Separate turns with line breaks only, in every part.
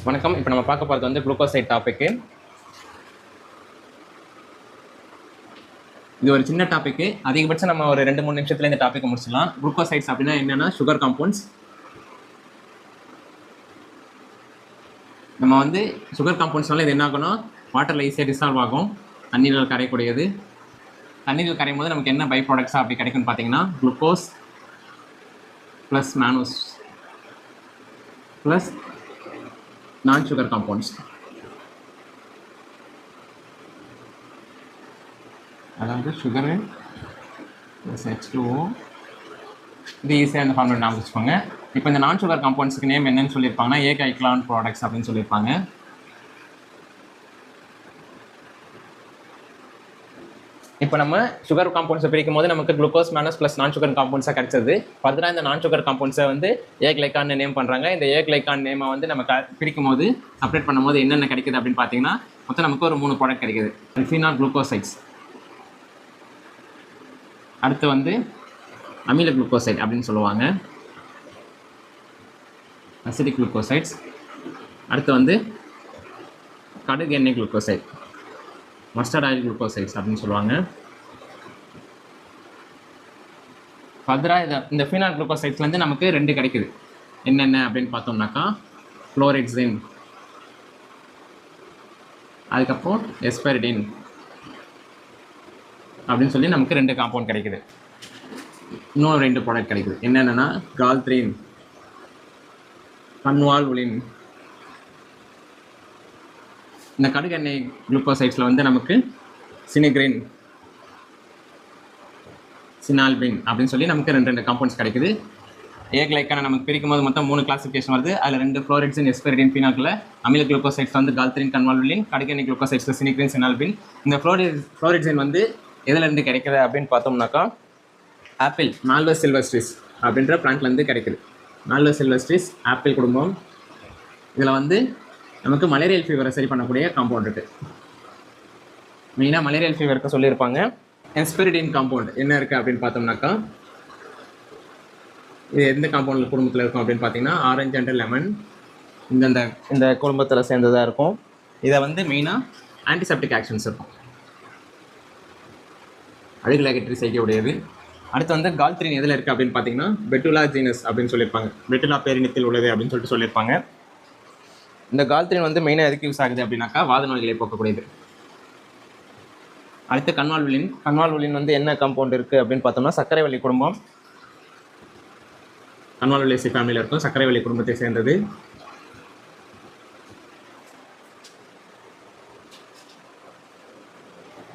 வணக்கம். இப்போ நம்ம பார்க்க போகிறது வந்து குளுக்கோசைட் டாபிக்கு. இது ஒரு சின்ன டாபிக். அதிகபட்சம் நம்ம ஒரு 2-3 நிமிஷத்துல இந்த டாபிக் முடிச்சிடலாம். குளுக்கோசைட்ஸ் அப்படின்னா என்னன்னா சுகர் காம்பவுண்ட்ஸ். நம்ம வந்து சுகர் காம்பவுண்ட்ஸ்னால இது என்ன ஆகணும், வாட்டரில் ஈஸியாக டிசால்வ் ஆகும், தண்ணீரில் கரையக்கூடியது. தண்ணீரில் கரையும் போது நமக்கு என்ன பை ப்ராடக்ட்ஸாக அப்படி கிடைக்கும்னு பார்த்தீங்கன்னா குளுக்கோஸ் ப்ளஸ் மேனோஸ் ப்ளஸ் நான் சுகர் காம்பவுண்ட்ஸ். அதாவது சுகரு ப்ளஸ் H2O. இது ஈஸியாக இந்த ஃபார்முலா ஞாபகம் வச்சுக்கோங்க. இப்போ இந்த நான் சுகர் காம்பவுண்ட்ஸுக்கு நேம் என்னன்னு சொல்லியிருப்பாங்கன்னா ஏகைக்ளான் ப்ராடக்ட்ஸ் அப்படின்னு சொல்லியிருப்பாங்க. இப்போ நம்ம சுகர் காம்பவுண்ட்ஸை பிரிக்கும் போது நமக்கு குளுக்கோஸ் மேனஸ் ப்ளஸ் நான் சுகர் காம்பவுண்ட்ஸாக கிடைச்சது. ஃபர்தராக இந்த நான் சுகர் காம்பவுண்ட்ஸை வந்து ஏக்லைக்கான் நேம் பண்ணுறாங்க. இந்த ஏக்லைக்கான் நேமை வந்து நம்ம பிரிக்கும் போது செப்பரேட் பண்ணும்போது என்னென்ன கிடைக்குது அப்படின்னு பார்த்தீங்கன்னா மொத்தம் நமக்கு ஒரு 3 ப்ராடக்ட் கிடைக்குது. ஃபீனால் குளுக்கோசைட்ஸ், அடுத்து வந்து அமில குளுக்கோசைட் அப்படின்னு சொல்லுவாங்க, அசிடிக் குளுக்கோசைட்ஸ், அடுத்து வந்து கடுகு எண்ணெய் குளுக்கோசைட், மஸ்டர்ட் ஆயில் குளுக்கோசைட்ஸ் அப்படின்னு சொல்லுவாங்க. ஃபர்தராக இந்த ஃபீனால் குளுக்கோசைட்ஸ்லேருந்து நமக்கு 2 கிடைக்குது. என்னென்ன அப்படின்னு பார்த்தோம்னாக்கா ஃப்ளோரெட்சின், அதுக்கப்புறம் எஸ்பெரிடின் அப்படின்னு சொல்லி நமக்கு 2 காம்பவுண்ட் கிடைக்குது. இன்னும் 2 ப்ராடக்ட் கிடைக்குது. என்னென்னா கால்த்ரின், கன்வால்வுலின். இந்த கடுகு எண்ணெய் குளுக்கோசைட்ஸில் வந்து நமக்கு சினிக்ரின், சினால்பின் அப்படின்னு சொல்லி நமக்கு 2 காம்பவுண்ட்ஸ் கிடைக்குது. ஏக்லைக்கான நமக்கு பிரிக்கும் போது மொத்தம் 3 கிளாசிஃபிகேஷன் வருது. அதில் 2 ஃப்ளோரெட்சின், எஸ்பெரிடின், ஃபீனாக்கில். அமில குளுக்கோசைட்ஸ் வந்து கால்த்ரின், கன்வால்வுலின். கடுகு எண்ணெய் குளுக்கோசைட்ஸில் சினிக்ரின், சினால்பின். இந்த ஃப்ளோரெட்சின் வந்து எதுலேருந்து கிடைக்குது அப்படின்னு பார்த்தோம்னாக்கா ஆப்பிள், மால்வஸ் சில்வஸ்ட்ரிஸ் அப்படின்ற பிளான்ட்லேருந்து கிடைக்குது. மால்வஸ் சில்வஸ்ட்ரிஸ் ஆப்பிள் குடும்பம். இதில் வந்து நமக்கு மலேரியல் ஃபீவரை சரி பண்ணக்கூடிய காம்பவுண்ட் இருக்குது. மெயினாக மலேரியல் ஃபீவருக்கு சொல்லியிருப்பாங்க. எஸ்பெரிடின் காம்பவுண்ட் என்ன இருக்குது அப்படின்னு பார்த்தோம்னாக்கா இது எந்த காம்பவுண்ட் குடும்பத்தில் இருக்கும் அப்படின்னு பார்த்தீங்கன்னா ஆரஞ்சு அண்ட் லெமன் இந்த குடும்பத்தில் சேர்ந்ததாக இருக்கும். இதை வந்து மெயினாக ஆன்டிசெப்டிக் ஆக்ஷன்ஸ் இருக்கும், அழுகல் அகற்றி செய்யக்கூடியது. அடுத்து வந்து கால்த்ரின் எதில் இருக்குது அப்படின்னு பார்த்தீங்கன்னா பெட்டுலா ஜீனஸ் அப்படின்னு சொல்லியிருப்பாங்க. பெட்டுலா பேரினத்தில் உள்ளது அப்படின்னு சொல்லியிருப்பாங்க. இந்த கால்த்ரின் வந்து மெயினாக எதுக்கு யூஸ் ஆகுது அப்படின்னாக்கா வாத நோய்களை போக்கக்கூடியது. அடுத்து கன்வால்வுலின். கன்வால்வுலின் வந்து என்ன காம்பவுண்ட் இருக்குது அப்படின்னு பார்த்தோம்னா சர்க்கரைவள்ளி குடும்பம், கன்வால்வுலேசி ஃபேமிலியில் இருக்கும், சர்க்கரைவள்ளி குடும்பத்தை சேர்ந்தது.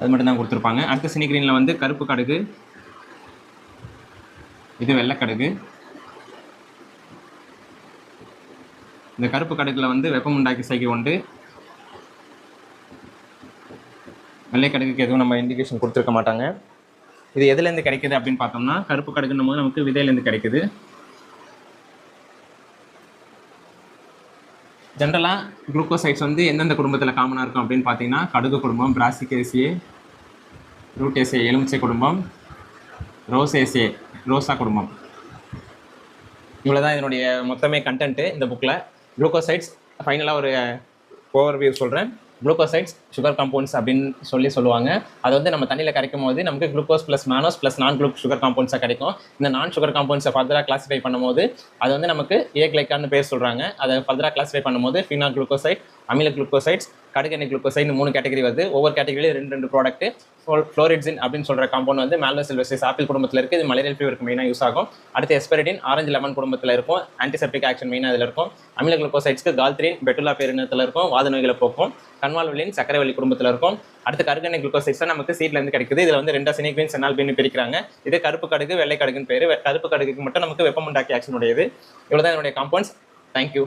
அது மட்டும் தான் கொடுத்துருப்பாங்க. அடுத்து சினிக்ரீனில் வந்து கருப்பு கடுகு, இது வெள்ளைக்கடுகு. இந்த கருப்பு கடுகுல வந்து வெப்பம் உண்டாக்கி செய்கை உண்டு. வெள்ளைக்கடுகுக்கு எதுவும் நம்ம இண்டிகேஷன் கொடுத்துருக்க மாட்டாங்க. இது எதுலேருந்து கிடைக்குது அப்படின்னு பார்த்தோம்னா கருப்பு கடுகுன்னும் போது நமக்கு விதையிலேருந்து கிடைக்குது. ஜென்ரலாக குளுக்கோசைட்ஸ் வந்து எந்தெந்த குடும்பத்தில் காமனாக இருக்கும் அப்படின்னு பார்த்தீங்கன்னா கடுகு குடும்பம், பிராசிகேசியே, ரூட்டேசியே எலுமிச்சை குடும்பம், ரோசேசியே ரோசா குடும்பம். இவ்வளோ தான் இதனுடைய மொத்தமே கண்டென்ட்டு இந்த புக்கில். குளுக்கோசைட்ஸ் ஃபைனலாக ஒரு ஓவர்வியூ சொல்கிறேன். குளுக்கோசைட்ஸ் சுகர் காம்பவுண்ட்ஸ் அப்படின்னு சொல்லுவாங்க. அது வந்து நம்ம தண்ணியில் கரைக்கும் போது நமக்கு குளுக்கோஸ் ப்ளஸ் மேனோஸ் ப்ளஸ் நான் சுகர் காம்பவுண்ட்ஸாக கிடைக்கும். இந்த நான் சுகர் காம்பவுண்ட்ஸை ஃபர்தராக கிளாஸிஃபை பண்ணும்போது அது வந்து நமக்கு ஏக்லைக்கான்னு பேர் சொல்கிறாங்க. அதை ஃபர்தராக கிளாஸிஃபை பண்ணும்போது ஃபீனால் குளுக்கோசைட், அமில குளுக்கோசைட்ஸ், கடுகு எண்ணெய் குளுக்கோசைட் 3 கேட்டகரி வருது. ஒவ்வொரு கேட்டகரியிலும் 2 ப்ராடக்ட். ஃப்ளோரெட்சின் அப்படின்னு சொல்கிற காம்பவுண்ட் வந்து மால்வஸ் சில்வஸ்ட்ரிஸ் ஆப்பிள் குடும்பத்தில் இருக்குது. இது மலேரியல் ஃபீவருக்கு மெயினாக யூஸ் ஆகும். அடுத்து எஸ்பெரிடின் ஆரஞ்சு லெமன் குடும்பத்தில் இருக்கும், ஆன்டிசெப்டிக் ஆக்ஷன் மெயினாக அதில் இருக்கும். அமில குளுக்கோசைட்ஸ்க்கு கால்த்ரின் பெட்டுலா பேரினத்தில் இருக்கும், வாத நோய்களை போக்கும். கன்வால்வுலின் சர்க்கரைவள்ளி குடும்பத்தில் இருக்கும். அடுத்து கடுகு எண்ணெய் குளுக்கோசைட்ஸ் தான் நமக்கு சீட்லேருந்து கிடைக்குது. இதில் வந்து 2 சினிக்ரின், சினால்பின் பிரிக்கிறாங்க. இது கருப்பு கடுகு, வெள்ளை கடுகுன்னு பேர். கருப்பு கடுகுக்கு மட்டும் நமக்கு வெப்பம் உண்டாக்கி ஆக்ஷன் உடையது. இவ்வளோ தான் என்னுடைய காம்பவுண்ட்ஸ். தேங்க்யூ.